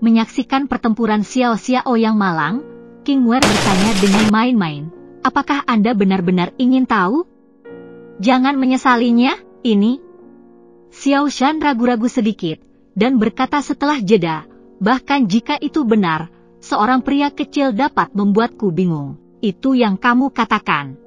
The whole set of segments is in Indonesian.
menyaksikan pertempuran Xiao Xiao yang malang, King Muer bertanya dengan main-main, apakah Anda benar-benar ingin tahu? Jangan menyesalinya, ini. Xiao Shan ragu-ragu sedikit, dan berkata setelah jeda, bahkan jika itu benar, seorang pria kecil dapat membuatku bingung. Itu yang kamu katakan.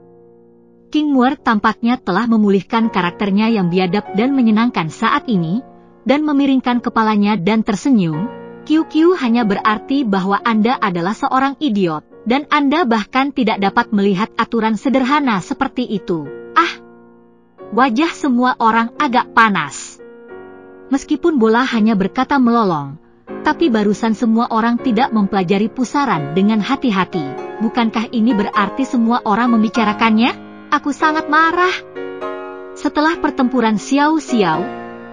King Muer tampaknya telah memulihkan karakternya yang biadab dan menyenangkan saat ini, dan memiringkan kepalanya dan tersenyum. QQ hanya berarti bahwa Anda adalah seorang idiot, dan Anda bahkan tidak dapat melihat aturan sederhana seperti itu. Wajah semua orang agak panas. Meskipun bola hanya berkata melolong, tapi barusan semua orang tidak mempelajari pusaran dengan hati-hati. Bukankah ini berarti semua orang membicarakannya? Aku sangat marah. Setelah pertempuran Xiao Xiao,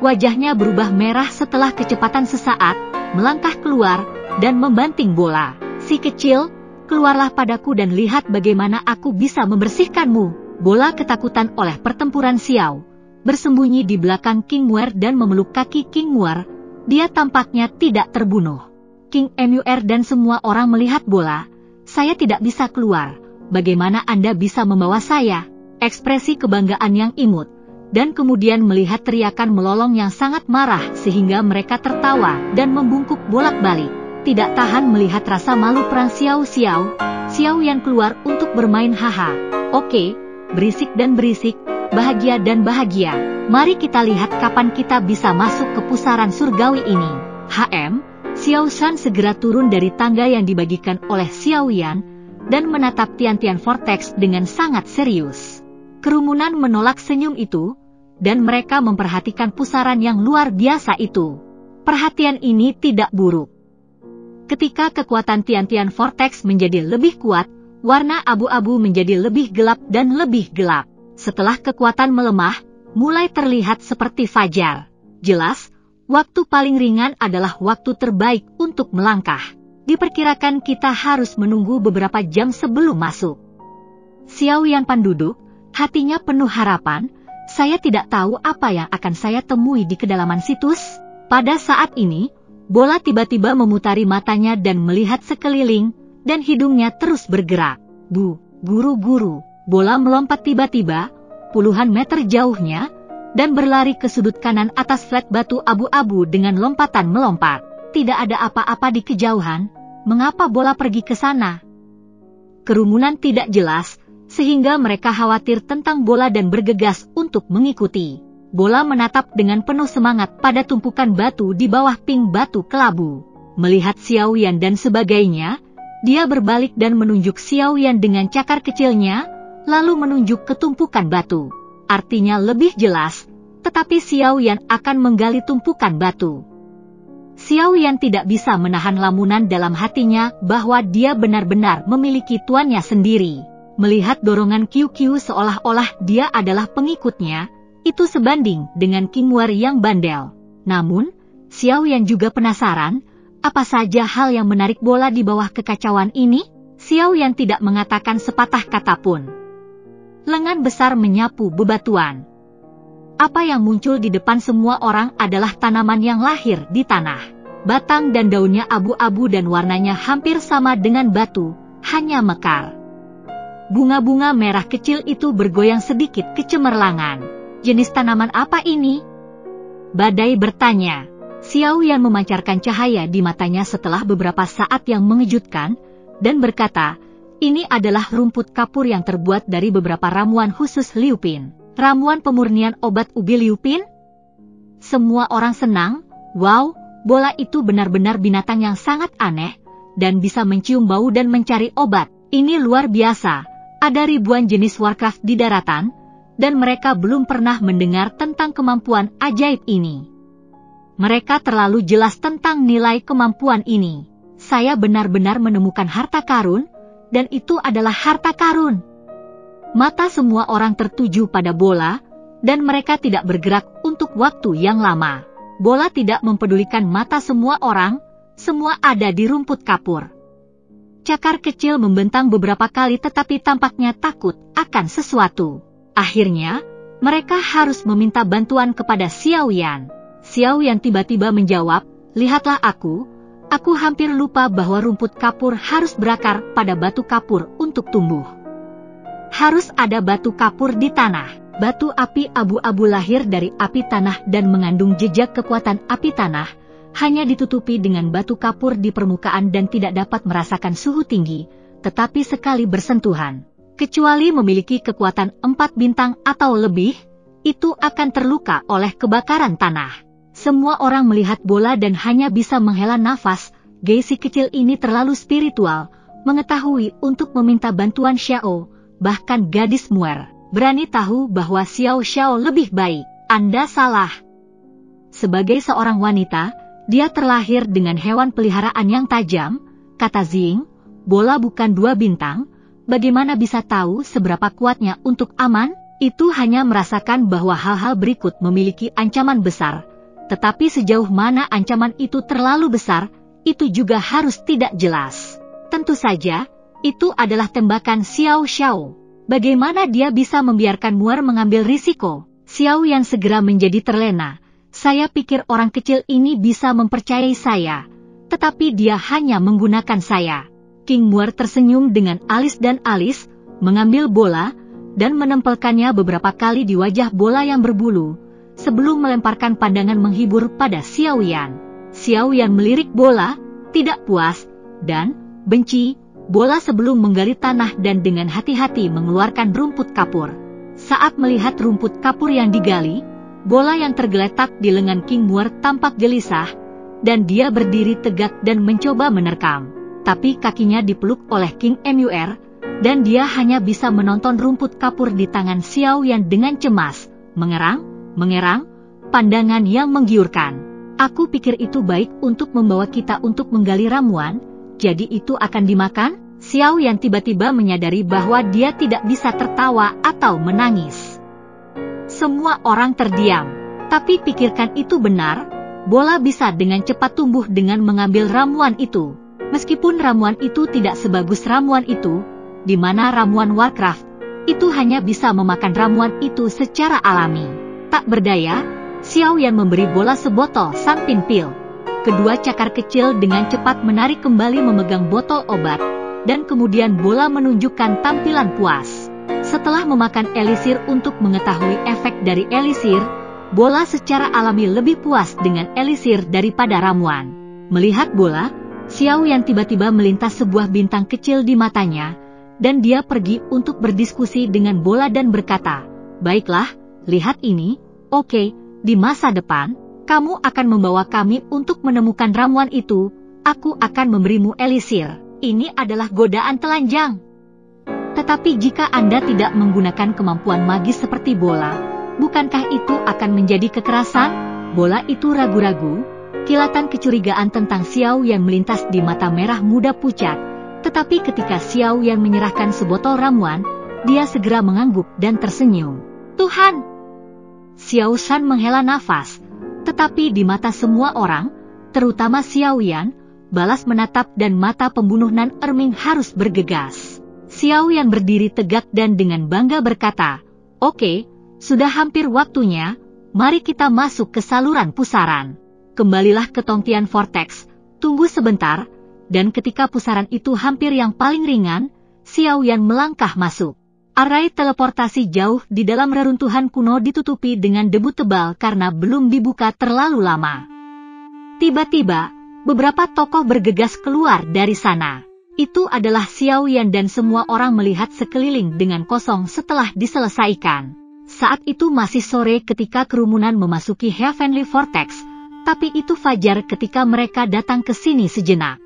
wajahnya berubah merah setelah kecepatan sesaat, melangkah keluar, dan membanting bola. Si kecil, keluarlah padaku dan lihat bagaimana aku bisa membersihkanmu. Bola ketakutan oleh pertempuran Xiao, bersembunyi di belakang King Muer dan memeluk kaki King Muer. Dia tampaknya tidak terbunuh. King Muer dan semua orang melihat bola. Saya tidak bisa keluar. Bagaimana Anda bisa membawa saya? Ekspresi kebanggaan yang imut, dan kemudian melihat teriakan melolong yang sangat marah sehingga mereka tertawa dan membungkuk bolak-balik. Tidak tahan melihat rasa malu perang Xiao Xiao, Xiao yang keluar untuk bermain haha. Oke, berisik dan berisik, bahagia dan bahagia. Mari kita lihat kapan kita bisa masuk ke pusaran surgawi ini. Xiao Shan segera turun dari tangga yang dibagikan oleh Xiao Yan, dan menatap Tian-Tian Vortex dengan sangat serius. Kerumunan menolak senyum itu, dan mereka memperhatikan pusaran yang luar biasa itu. Perhatian ini tidak buruk. Ketika kekuatan Tian-Tian Vortex menjadi lebih kuat, warna abu-abu menjadi lebih gelap dan lebih gelap. Setelah kekuatan melemah, mulai terlihat seperti fajar. Jelas, waktu paling ringan adalah waktu terbaik untuk melangkah. Diperkirakan kita harus menunggu beberapa jam sebelum masuk. Xiao Yanpan duduk, hatinya penuh harapan. Saya tidak tahu apa yang akan saya temui di kedalaman situs. Pada saat ini, bola tiba-tiba memutari matanya dan melihat sekeliling, dan hidungnya terus bergerak. Guru-guru, bola melompat tiba-tiba, puluhan meter jauhnya, dan berlari ke sudut kanan atas flat batu abu-abu dengan lompatan melompat. Tidak ada apa-apa di kejauhan, mengapa bola pergi ke sana? Kerumunan tidak jelas, sehingga mereka khawatir tentang bola dan bergegas untuk mengikuti. Bola menatap dengan penuh semangat pada tumpukan batu di bawah ping batu kelabu. Melihat Xiao Yan dan sebagainya, dia berbalik dan menunjuk Xiao Yan dengan cakar kecilnya, lalu menunjuk ke tumpukan batu. Artinya lebih jelas, tetapi Xiao Yan akan menggali tumpukan batu. Xiao Yan tidak bisa menahan lamunan dalam hatinya bahwa dia benar-benar memiliki tuannya sendiri. Melihat dorongan QQ seolah-olah dia adalah pengikutnya, itu sebanding dengan King Muer yang bandel. Namun, Xiao Yan juga penasaran, apa saja hal yang menarik bola di bawah kekacauan ini? Xiao Yan tidak mengatakan sepatah kata pun. Lengan besar menyapu bebatuan. Apa yang muncul di depan semua orang adalah tanaman yang lahir di tanah. Batang dan daunnya abu-abu dan warnanya hampir sama dengan batu, hanya mekar. Bunga-bunga merah kecil itu bergoyang sedikit kecemerlangan. Jenis tanaman apa ini? Badai bertanya. Xiao Yan memancarkan cahaya di matanya setelah beberapa saat yang mengejutkan, dan berkata, ini adalah rumput kapur yang terbuat dari beberapa ramuan khusus Liu Pin. Ramuan pemurnian obat ubi Liu Pin? Semua orang senang. Wow, bola itu benar-benar binatang yang sangat aneh, dan bisa mencium bau dan mencari obat. Ini luar biasa. Ada ribuan jenis Warcraft di daratan, dan mereka belum pernah mendengar tentang kemampuan ajaib ini. Mereka terlalu jelas tentang nilai kemampuan ini. Saya benar-benar menemukan harta karun, dan itu adalah harta karun. Mata semua orang tertuju pada bola, dan mereka tidak bergerak untuk waktu yang lama. Bola tidak mempedulikan mata semua orang, semua ada di rumput kapur. Cakar kecil membentang beberapa kali tetapi tampaknya takut akan sesuatu. Akhirnya, mereka harus meminta bantuan kepada Xiao Yan. Xiao Yan tiba-tiba menjawab, lihatlah aku Aku hampir lupa bahwa rumput kapur harus berakar pada batu kapur untuk tumbuh. Harus ada batu kapur di tanah. Batu api abu-abu lahir dari api tanah dan mengandung jejak kekuatan api tanah, hanya ditutupi dengan batu kapur di permukaan dan tidak dapat merasakan suhu tinggi, tetapi sekali bersentuhan, kecuali memiliki kekuatan 4 bintang atau lebih, itu akan terluka oleh kebakaran tanah. Semua orang melihat bola dan hanya bisa menghela nafas. Si kecil ini terlalu spiritual, mengetahui untuk meminta bantuan Xiao, bahkan gadis Muer berani tahu bahwa Xiao lebih baik. Anda salah. Sebagai seorang wanita, dia terlahir dengan hewan peliharaan yang tajam, kata Zing. Bola bukan 2 bintang, bagaimana bisa tahu seberapa kuatnya untuk aman? Itu hanya merasakan bahwa hal-hal berikut memiliki ancaman besar. Tetapi sejauh mana ancaman itu terlalu besar, itu juga harus tidak jelas. Tentu saja, itu adalah tembakan Xiao. Bagaimana dia bisa membiarkan Muer mengambil risiko? Xiao yang segera menjadi terlena. Saya pikir orang kecil ini bisa mempercayai saya, tetapi dia hanya menggunakan saya. King Muer tersenyum dengan alis dan alis, mengambil bola, dan menempelkannya beberapa kali di wajah bola yang berbulu, sebelum melemparkan pandangan menghibur pada Xiao Yan. Xiao Yan melirik bola, tidak puas, dan benci bola sebelum menggali tanah dan dengan hati-hati mengeluarkan rumput kapur. Saat melihat rumput kapur yang digali, bola yang tergeletak di lengan King Muer tampak gelisah, dan dia berdiri tegak dan mencoba menerkam. Tapi kakinya dipeluk oleh King Muer, dan dia hanya bisa menonton rumput kapur di tangan Xiao Yan dengan cemas, mengerang, pandangan yang menggiurkan. Aku pikir itu baik untuk membawa kita untuk menggali ramuan, jadi itu akan dimakan? Xiao Yan tiba-tiba menyadari bahwa dia tidak bisa tertawa atau menangis. Semua orang terdiam. Tapi pikirkan itu benar, bola bisa dengan cepat tumbuh dengan mengambil ramuan itu. Meskipun ramuan itu tidak sebagus ramuan itu, di mana ramuan Warcraft, itu hanya bisa memakan ramuan itu secara alami. Tak berdaya, Xiao Yan memberi bola sebotol Sunpin Pill. Kedua cakar kecil dengan cepat menarik kembali memegang botol obat, dan kemudian bola menunjukkan tampilan puas. Setelah memakan elisir untuk mengetahui efek dari elisir, bola secara alami lebih puas dengan elisir daripada ramuan. Melihat bola, Xiao Yan tiba-tiba melintas sebuah bintang kecil di matanya, dan dia pergi untuk berdiskusi dengan bola dan berkata, "Baiklah, lihat ini, oke, di masa depan, kamu akan membawa kami untuk menemukan ramuan itu, aku akan memberimu elisir. Ini adalah godaan telanjang. Tetapi jika Anda tidak menggunakan kemampuan magis seperti bola, bukankah itu akan menjadi kekerasan?" Bola itu ragu-ragu, kilatan kecurigaan tentang Xiao Yan melintas di mata merah muda pucat, tetapi ketika Xiao Yan menyerahkan sebotol ramuan, dia segera mengangguk dan tersenyum. "Tuhan!" Xiao Shan menghela nafas. Tetapi di mata semua orang, terutama Xiao Yan, balas menatap dan mata pembunuh Nan Erming harus bergegas. Xiao Yan berdiri tegak dan dengan bangga berkata, "Oke, sudah hampir waktunya, mari kita masuk ke saluran pusaran." Kembalilah ke Tongtian Vortex, tunggu sebentar, dan ketika pusaran itu hampir yang paling ringan, Xiao Yan melangkah masuk. Arai teleportasi jauh di dalam reruntuhan kuno ditutupi dengan debu tebal karena belum dibuka terlalu lama. Tiba-tiba, beberapa tokoh bergegas keluar dari sana. Itu adalah Xiao Yan dan semua orang melihat sekeliling dengan kosong setelah diselesaikan. Saat itu masih sore ketika kerumunan memasuki Heavenly Vortex, tapi itu fajar ketika mereka datang ke sini sejenak.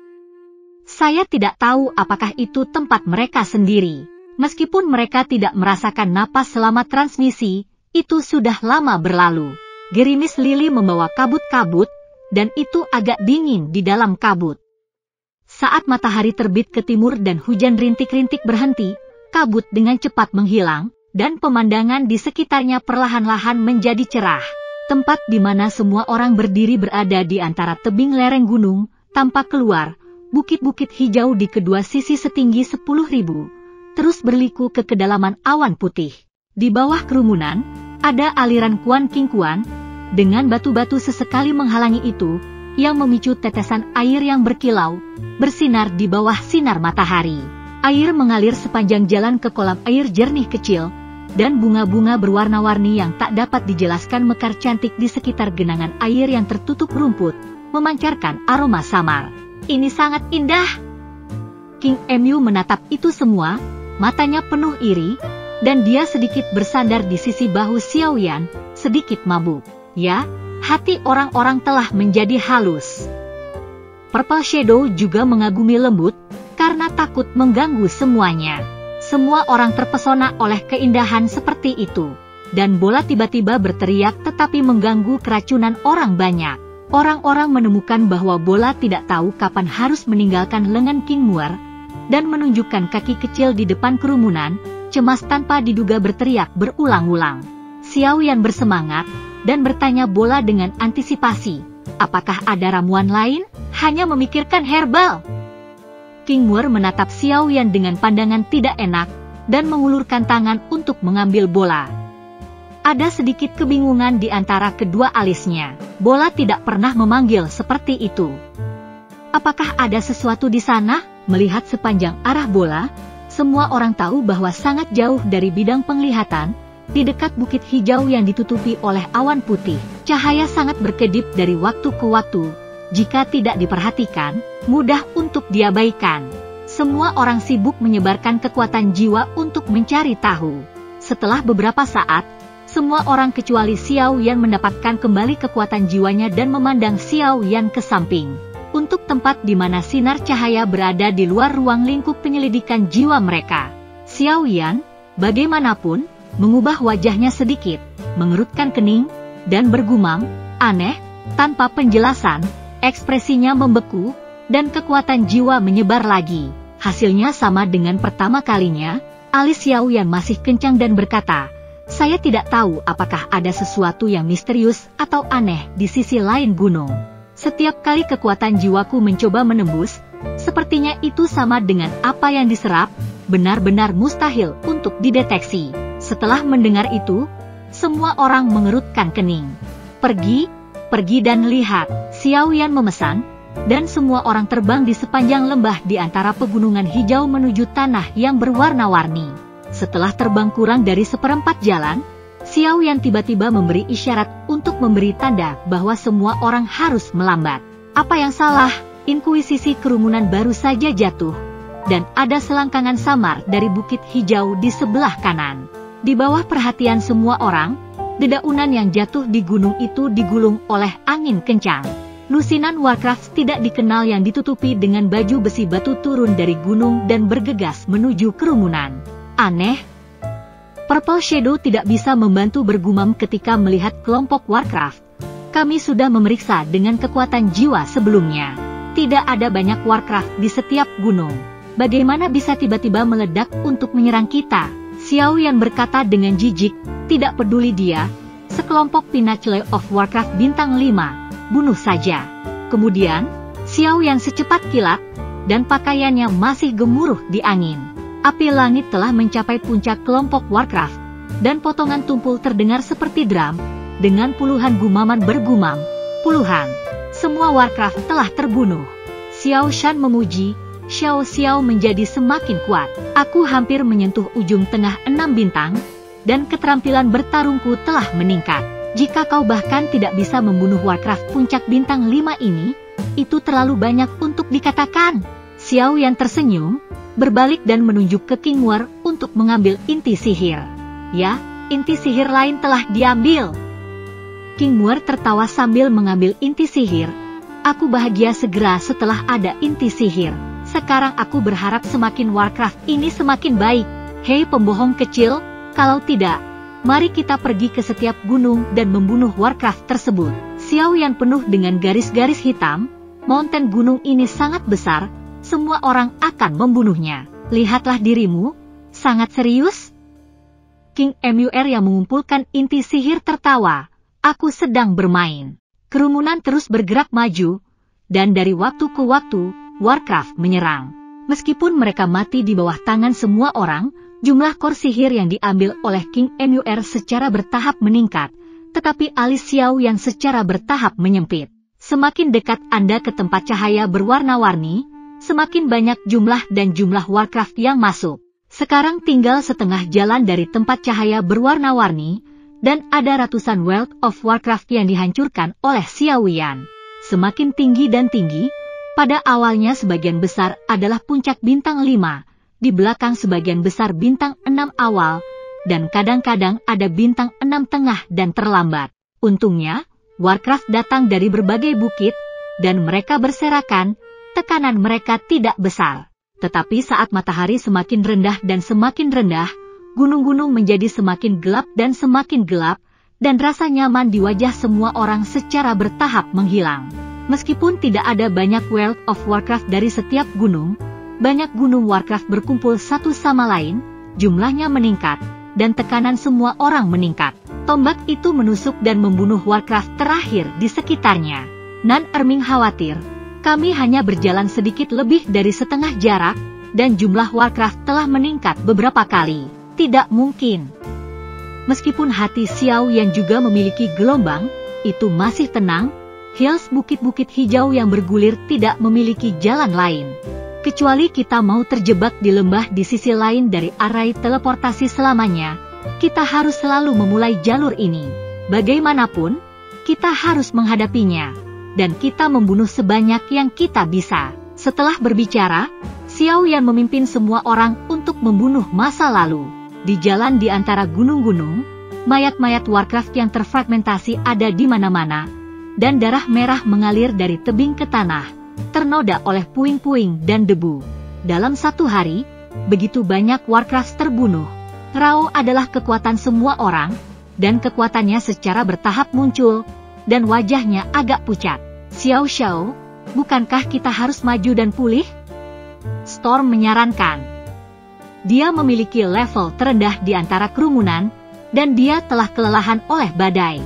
Saya tidak tahu apakah itu tempat mereka sendiri. Meskipun mereka tidak merasakan napas selama transmisi, itu sudah lama berlalu. Gerimis lili membawa kabut-kabut, dan itu agak dingin di dalam kabut. Saat matahari terbit ke timur dan hujan rintik-rintik berhenti, kabut dengan cepat menghilang, dan pemandangan di sekitarnya perlahan-lahan menjadi cerah. Tempat di mana semua orang berdiri berada di antara tebing lereng gunung, tampak keluar, bukit-bukit hijau di kedua sisi setinggi 10.000. Terus berliku ke kedalaman awan putih. Di bawah kerumunan, ada aliran Kuan King Kuan, dengan batu-batu sesekali menghalangi itu, yang memicu tetesan air yang berkilau, bersinar di bawah sinar matahari. Air mengalir sepanjang jalan ke kolam air jernih kecil, dan bunga-bunga berwarna-warni yang tak dapat dijelaskan mekar cantik di sekitar genangan air yang tertutup rumput, memancarkan aroma samar. Ini sangat indah. King Emu menatap itu semua, matanya penuh iri, dan dia sedikit bersandar di sisi bahu Xiaoyan, sedikit mabuk. Ya, hati orang-orang telah menjadi halus. Purple Shadow juga mengagumi lembut, karena takut mengganggu semuanya. Semua orang terpesona oleh keindahan seperti itu. Dan bola tiba-tiba berteriak tetapi mengganggu keracunan orang banyak. Orang-orang menemukan bahwa bola tidak tahu kapan harus meninggalkan lengan King Muer, dan menunjukkan kaki kecil di depan kerumunan, cemas tanpa diduga berteriak berulang-ulang. Xiaoyan bersemangat, dan bertanya bola dengan antisipasi, apakah ada ramuan lain? Hanya memikirkan herbal. King Muer menatap Xiaoyan dengan pandangan tidak enak, dan mengulurkan tangan untuk mengambil bola. Ada sedikit kebingungan di antara kedua alisnya. Bola tidak pernah memanggil seperti itu. Apakah ada sesuatu di sana? Melihat sepanjang arah bola, semua orang tahu bahwa sangat jauh dari bidang penglihatan, di dekat bukit hijau yang ditutupi oleh awan putih, cahaya sangat berkedip dari waktu ke waktu. Jika tidak diperhatikan, mudah untuk diabaikan. Semua orang sibuk menyebarkan kekuatan jiwa untuk mencari tahu. Setelah beberapa saat, semua orang kecuali Xiaoyan mendapatkan kembali kekuatan jiwanya dan memandang Xiaoyan ke samping, untuk tempat di mana sinar cahaya berada di luar ruang lingkup penyelidikan jiwa mereka. Xiaoyan, bagaimanapun, mengubah wajahnya sedikit, mengerutkan kening, dan bergumam, aneh, tanpa penjelasan, ekspresinya membeku, dan kekuatan jiwa menyebar lagi. Hasilnya sama dengan pertama kalinya, alis Xiaoyan masih kencang dan berkata, saya tidak tahu apakah ada sesuatu yang misterius atau aneh di sisi lain gunung. Setiap kali kekuatan jiwaku mencoba menembus, sepertinya itu sama dengan apa yang diserap, benar-benar mustahil untuk dideteksi. Setelah mendengar itu, semua orang mengerutkan kening. Pergi dan lihat, Xiaoyan memesan, dan semua orang terbang di sepanjang lembah di antara pegunungan hijau menuju tanah yang berwarna-warni. Setelah terbang kurang dari seperempat jalan, Xiaoyan tiba-tiba memberi isyarat untuk memberi tanda bahwa semua orang harus melambat. Apa yang salah? Inkuisisi kerumunan baru saja jatuh, dan ada selangkangan samar dari bukit hijau di sebelah kanan. Di bawah perhatian semua orang, dedaunan yang jatuh di gunung itu digulung oleh angin kencang. Lusinan Warcraft tidak dikenal yang ditutupi dengan baju besi batu turun dari gunung dan bergegas menuju kerumunan. Aneh. Purple Shadow tidak bisa membantu bergumam ketika melihat kelompok Warcraft. Kami sudah memeriksa dengan kekuatan jiwa sebelumnya. Tidak ada banyak Warcraft di setiap gunung. Bagaimana bisa tiba-tiba meledak untuk menyerang kita? Xiaoyan berkata dengan jijik, tidak peduli dia, sekelompok Pinnacle of Warcraft bintang 5, bunuh saja. Kemudian, Xiaoyan secepat kilat, dan pakaiannya masih gemuruh di angin. Api langit telah mencapai puncak kelompok Warcraft, dan potongan tumpul terdengar seperti drum, dengan puluhan gumaman bergumam, puluhan. Semua Warcraft telah terbunuh. Xiao Shan memuji, Xiao Xiao menjadi semakin kuat. Aku hampir menyentuh ujung tengah 6 bintang, dan keterampilan bertarungku telah meningkat. Jika kau bahkan tidak bisa membunuh Warcraft puncak bintang 5 ini, itu terlalu banyak untuk dikatakan. Xiaoyan tersenyum, berbalik dan menunjuk ke King Muer untuk mengambil inti sihir. Ya, inti sihir lain telah diambil. King Muer tertawa sambil mengambil inti sihir. Aku bahagia segera setelah ada inti sihir. Sekarang aku berharap semakin Warcraft ini semakin baik. Hei pembohong kecil, kalau tidak, mari kita pergi ke setiap gunung dan membunuh Warcraft tersebut. Xiaoyan penuh dengan garis-garis hitam, mountain gunung ini sangat besar, semua orang akan membunuhnya. Lihatlah dirimu, sangat serius? King Muer yang mengumpulkan inti sihir tertawa, aku sedang bermain. Kerumunan terus bergerak maju, dan dari waktu ke waktu, Warcraft menyerang. Meskipun mereka mati di bawah tangan semua orang, jumlah kor sihir yang diambil oleh King Muer secara bertahap meningkat, tetapi alis Xiaoyan secara bertahap menyempit. Semakin dekat Anda ke tempat cahaya berwarna-warni, semakin banyak jumlah dan jumlah Warcraft yang masuk. Sekarang tinggal setengah jalan dari tempat cahaya berwarna-warni, dan ada ratusan World of Warcraft yang dihancurkan oleh Xiao Yan. Semakin tinggi dan tinggi, pada awalnya sebagian besar adalah puncak bintang 5, di belakang sebagian besar bintang 6 awal, dan kadang-kadang ada bintang 6 tengah dan terlambat. Untungnya, Warcraft datang dari berbagai bukit, dan mereka berserakan, tekanan mereka tidak besar. Tetapi saat matahari semakin rendah dan semakin rendah, gunung-gunung menjadi semakin gelap, dan rasa nyaman di wajah semua orang secara bertahap menghilang. Meskipun tidak ada banyak World of Warcraft dari setiap gunung, banyak gunung Warcraft berkumpul satu sama lain, jumlahnya meningkat, dan tekanan semua orang meningkat. Tombak itu menusuk dan membunuh Warcraft terakhir di sekitarnya. Nan Erming khawatir. Kami hanya berjalan sedikit lebih dari setengah jarak, dan jumlah Warcraft telah meningkat beberapa kali. Tidak mungkin. Meskipun hati Xiao Yan juga memiliki gelombang, itu masih tenang. Hills bukit-bukit hijau yang bergulir tidak memiliki jalan lain. Kecuali kita mau terjebak di lembah di sisi lain dari arai teleportasi selamanya, kita harus selalu memulai jalur ini. Bagaimanapun, kita harus menghadapinya. Dan kita membunuh sebanyak yang kita bisa. Setelah berbicara, Xiao Yan memimpin semua orang untuk membunuh masa lalu. Di jalan di antara gunung-gunung, mayat-mayat Warcraft yang terfragmentasi ada di mana-mana, dan darah merah mengalir dari tebing ke tanah, ternoda oleh puing-puing dan debu. Dalam satu hari, begitu banyak Warcraft terbunuh. Rao adalah kekuatan semua orang, dan kekuatannya secara bertahap muncul, dan wajahnya agak pucat. Xiao Xiao, bukankah kita harus maju dan pulih? Storm menyarankan. Dia memiliki level terendah di antara kerumunan, dan dia telah kelelahan oleh badai.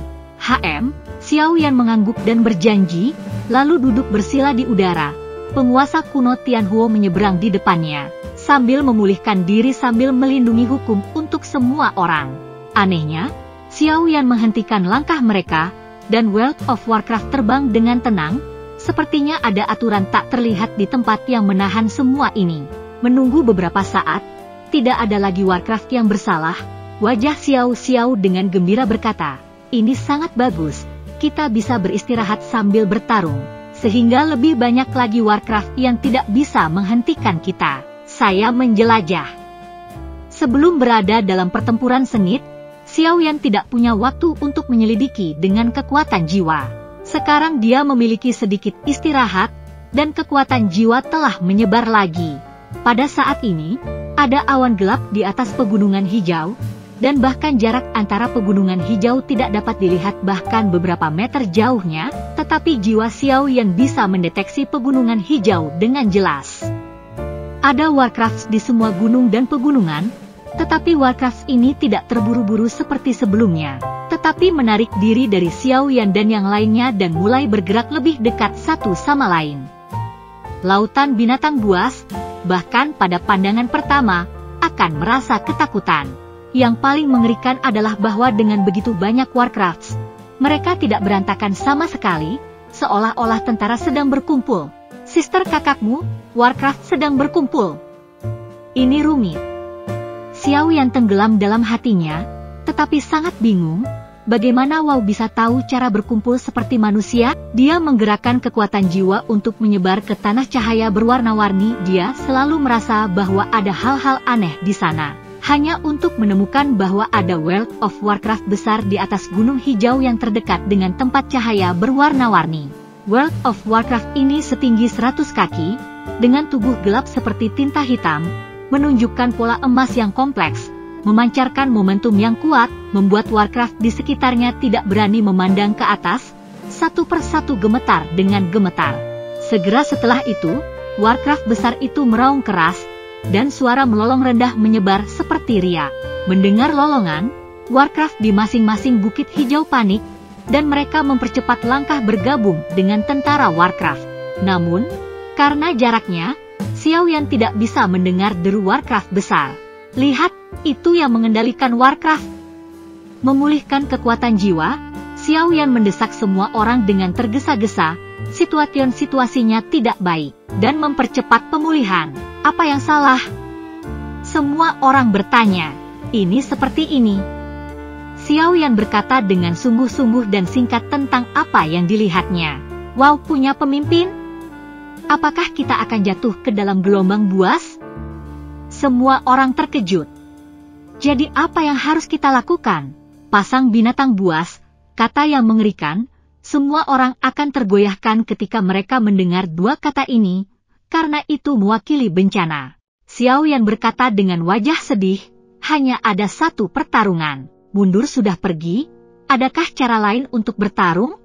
Xiao Yan mengangguk dan berjanji, lalu duduk bersila di udara. Penguasa kuno Tianhuo menyeberang di depannya, sambil memulihkan diri sambil melindungi hukum untuk semua orang. Anehnya, Xiao Yan menghentikan langkah mereka, dan World of Warcraft terbang dengan tenang, sepertinya ada aturan tak terlihat di tempat yang menahan semua ini. Menunggu beberapa saat, tidak ada lagi Warcraft yang bersalah. Wajah Xiao Xiao dengan gembira berkata, ini sangat bagus, kita bisa beristirahat sambil bertarung, sehingga lebih banyak lagi Warcraft yang tidak bisa menghentikan kita. Saya menjelajah. Sebelum berada dalam pertempuran sengit, Xiao Yan tidak punya waktu untuk menyelidiki dengan kekuatan jiwa. Sekarang dia memiliki sedikit istirahat, dan kekuatan jiwa telah menyebar lagi. Pada saat ini, ada awan gelap di atas pegunungan hijau, dan bahkan jarak antara pegunungan hijau tidak dapat dilihat bahkan beberapa meter jauhnya, tetapi jiwa Xiao Yan bisa mendeteksi pegunungan hijau dengan jelas. Ada Warcraft di semua gunung dan pegunungan, tetapi Warcraft ini tidak terburu-buru seperti sebelumnya, tetapi menarik diri dari Xiao Yan dan yang lainnya dan mulai bergerak lebih dekat satu sama lain. Lautan binatang buas, bahkan pada pandangan pertama, akan merasa ketakutan. Yang paling mengerikan adalah bahwa dengan begitu banyak Warcrafts, mereka tidak berantakan sama sekali, seolah-olah tentara sedang berkumpul. Sister kakakmu, Warcraft sedang berkumpul. Ini rumit. Xiao Yan tenggelam dalam hatinya, tetapi sangat bingung, bagaimana Wow bisa tahu cara berkumpul seperti manusia? Dia menggerakkan kekuatan jiwa untuk menyebar ke tanah cahaya berwarna-warni. Dia selalu merasa bahwa ada hal-hal aneh di sana, hanya untuk menemukan bahwa ada World of Warcraft besar di atas gunung hijau yang terdekat dengan tempat cahaya berwarna-warni. World of Warcraft ini setinggi 100 kaki, dengan tubuh gelap seperti tinta hitam, menunjukkan pola emas yang kompleks, memancarkan momentum yang kuat, membuat Warcraft di sekitarnya tidak berani memandang ke atas, satu persatu gemetar dengan gemetar. Segera setelah itu, Warcraft besar itu meraung keras, dan suara melolong rendah menyebar seperti riak. Mendengar lolongan, Warcraft di masing-masing bukit hijau panik, dan mereka mempercepat langkah bergabung dengan tentara Warcraft. Namun, karena jaraknya, Xiao Yan tidak bisa mendengar deru Warcraft besar. Lihat, itu yang mengendalikan Warcraft. Memulihkan kekuatan jiwa, Xiao Yan mendesak semua orang dengan tergesa-gesa, situasinya tidak baik, dan mempercepat pemulihan. Apa yang salah? Semua orang bertanya. Ini seperti ini. Xiao Yan berkata dengan sungguh-sungguh dan singkat tentang apa yang dilihatnya. Wow, punya pemimpin? Apakah kita akan jatuh ke dalam gelombang buas? Semua orang terkejut. Jadi apa yang harus kita lakukan? Pasang binatang buas, kata yang mengerikan. Semua orang akan tergoyahkan ketika mereka mendengar dua kata ini, karena itu mewakili bencana. Xiao Yan berkata dengan wajah sedih, hanya ada satu pertarungan. Mundur sudah pergi, adakah cara lain untuk bertarung?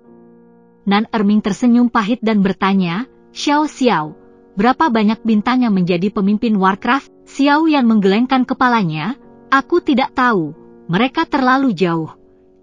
Nan Erming tersenyum pahit dan bertanya, Xiao, berapa banyak bintang yang menjadi pemimpin Warcraft? Xiao Yan menggelengkan kepalanya, aku tidak tahu, mereka terlalu jauh.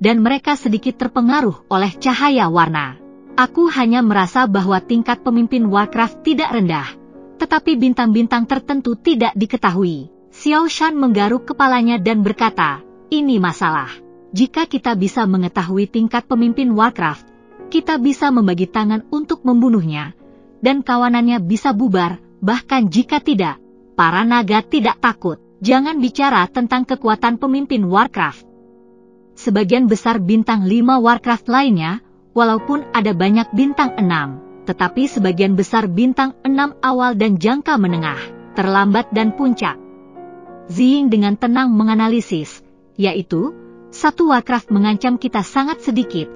Dan mereka sedikit terpengaruh oleh cahaya warna. Aku hanya merasa bahwa tingkat pemimpin Warcraft tidak rendah, tetapi bintang-bintang tertentu tidak diketahui. Xiao Shan menggaruk kepalanya dan berkata, ini masalah. Jika kita bisa mengetahui tingkat pemimpin Warcraft, kita bisa membagi tangan untuk membunuhnya, dan kawanannya bisa bubar, bahkan jika tidak, para naga tidak takut. Jangan bicara tentang kekuatan pemimpin Warcraft. Sebagian besar bintang 5 Warcraft lainnya, walaupun ada banyak bintang 6, tetapi sebagian besar bintang 6 awal dan jangka menengah, terlambat dan puncak. Ziying dengan tenang menganalisis, yaitu, satu Warcraft mengancam kita sangat sedikit,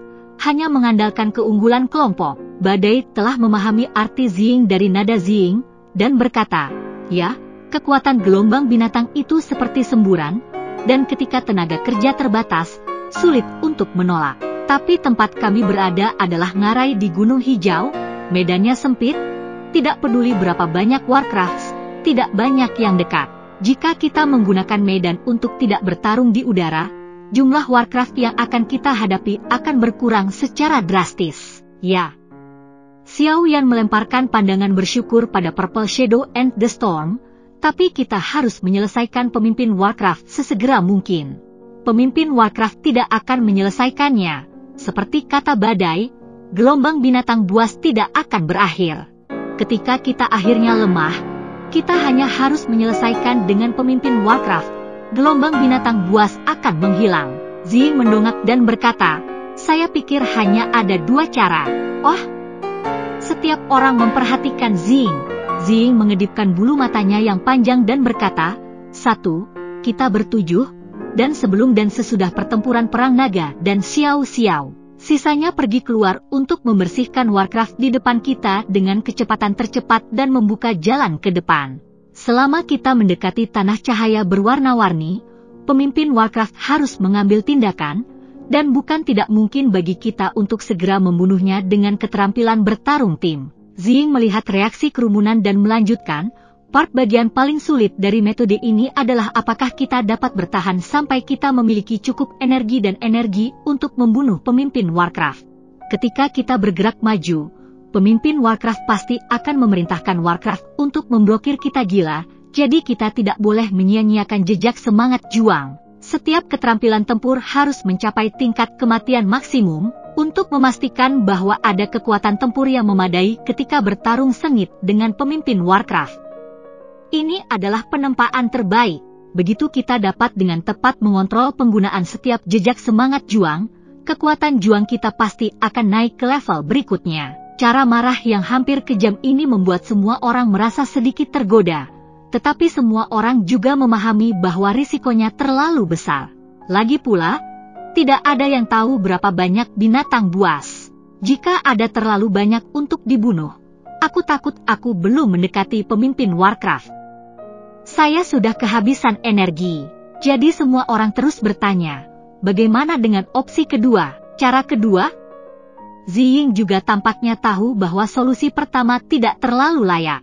hanya mengandalkan keunggulan kelompok. Badai telah memahami arti Ziying dari nada Ziying, dan berkata, ya, kekuatan gelombang binatang itu seperti semburan, dan ketika tenaga kerja terbatas, sulit untuk menolak. Tapi tempat kami berada adalah ngarai di Gunung Hijau, medannya sempit, tidak peduli berapa banyak Warcrafts, tidak banyak yang dekat. Jika kita menggunakan medan untuk tidak bertarung di udara, jumlah Warcraft yang akan kita hadapi akan berkurang secara drastis. Ya. Xiao Yan melemparkan pandangan bersyukur pada Purple Shadow and the Storm, tapi kita harus menyelesaikan pemimpin Warcraft sesegera mungkin. Pemimpin Warcraft tidak akan menyelesaikannya. Seperti kata badai, gelombang binatang buas tidak akan berakhir. Ketika kita akhirnya lemah, kita hanya harus menyelesaikan dengan pemimpin Warcraft. Gelombang binatang buas akan menghilang. Ziying mendongak dan berkata, saya pikir hanya ada dua cara. Oh, setiap orang memperhatikan Ziying. Ziying mengedipkan bulu matanya yang panjang dan berkata, 1, kita bertujuh, dan sebelum dan sesudah pertempuran Perang Naga dan Xiao. Sisanya pergi keluar untuk membersihkan Warcraft di depan kita dengan kecepatan tercepat dan membuka jalan ke depan. Selama kita mendekati tanah cahaya berwarna-warni, pemimpin Warcraft harus mengambil tindakan, dan bukan tidak mungkin bagi kita untuk segera membunuhnya dengan keterampilan bertarung tim. Ziying melihat reaksi kerumunan dan melanjutkan, part bagian paling sulit dari metode ini adalah apakah kita dapat bertahan sampai kita memiliki cukup energi dan energi untuk membunuh pemimpin Warcraft. Ketika kita bergerak maju, pemimpin Warcraft pasti akan memerintahkan Warcraft untuk memblokir kita gila, jadi kita tidak boleh menyia-nyiakan jejak semangat juang. Setiap keterampilan tempur harus mencapai tingkat kematian maksimum, untuk memastikan bahwa ada kekuatan tempur yang memadai ketika bertarung sengit dengan pemimpin Warcraft. Ini adalah penempaan terbaik. Begitu kita dapat dengan tepat mengontrol penggunaan setiap jejak semangat juang, kekuatan juang kita pasti akan naik ke level berikutnya. Cara marah yang hampir kejam ini membuat semua orang merasa sedikit tergoda, tetapi semua orang juga memahami bahwa risikonya terlalu besar. Lagi pula, tidak ada yang tahu berapa banyak binatang buas. Jika ada terlalu banyak untuk dibunuh, aku takut aku belum mendekati pemimpin Warcraft. Saya sudah kehabisan energi. Jadi semua orang terus bertanya, bagaimana dengan opsi kedua, cara kedua? Ziying juga tampaknya tahu bahwa solusi pertama tidak terlalu layak.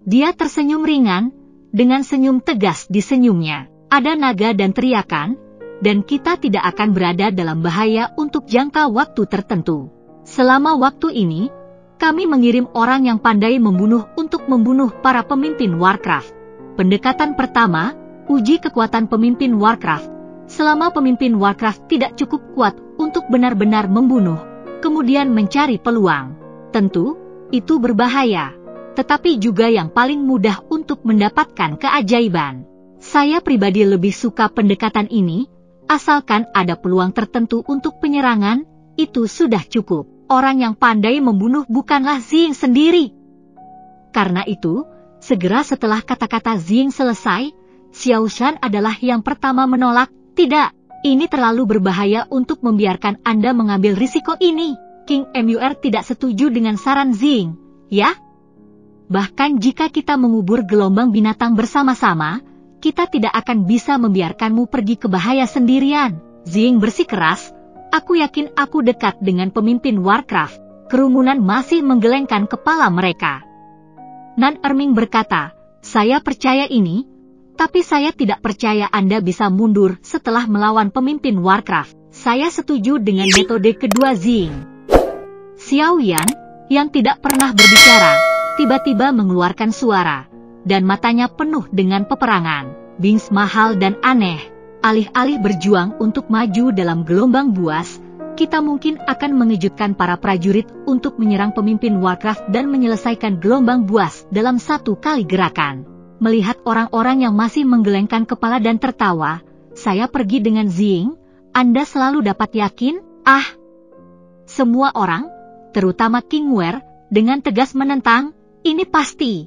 Dia tersenyum ringan, dengan senyum tegas di senyumnya. Ada naga dan teriakan, dan kita tidak akan berada dalam bahaya untuk jangka waktu tertentu. Selama waktu ini, kami mengirim orang yang pandai membunuh untuk membunuh para pemimpin Warcraft. Pendekatan pertama, uji kekuatan pemimpin Warcraft. Selama pemimpin Warcraft tidak cukup kuat untuk benar-benar membunuh, kemudian mencari peluang. Tentu, itu berbahaya, tetapi juga yang paling mudah untuk mendapatkan keajaiban. Saya pribadi lebih suka pendekatan ini, asalkan ada peluang tertentu untuk penyerangan, itu sudah cukup. Orang yang pandai membunuh bukanlah Ziying sendiri. Karena itu, segera setelah kata-kata Ziying selesai, Xiao Shan adalah yang pertama menolak. Tidak, ini terlalu berbahaya untuk membiarkan Anda mengambil risiko ini. King Mur tidak setuju dengan saran Ziying, ya? Bahkan jika kita mengubur gelombang binatang bersama-sama, kita tidak akan bisa membiarkanmu pergi ke bahaya sendirian. Ziying bersikeras. Aku yakin aku dekat dengan pemimpin Warcraft. Kerumunan masih menggelengkan kepala mereka. Nan Erming berkata, saya percaya ini, tapi saya tidak percaya Anda bisa mundur setelah melawan pemimpin Warcraft. Saya setuju dengan metode kedua Ziying. Xiao Yan, yang tidak pernah berbicara, tiba-tiba mengeluarkan suara, dan matanya penuh dengan peperangan. Bings mahal dan aneh. Alih-alih berjuang untuk maju dalam gelombang buas, kita mungkin akan mengejutkan para prajurit untuk menyerang pemimpin Warcraft dan menyelesaikan gelombang buas dalam satu kali gerakan. Melihat orang-orang yang masih menggelengkan kepala dan tertawa, saya pergi dengan Ziying. Anda selalu dapat yakin? Semua orang, terutama King Wer, dengan tegas menentang, ini pasti.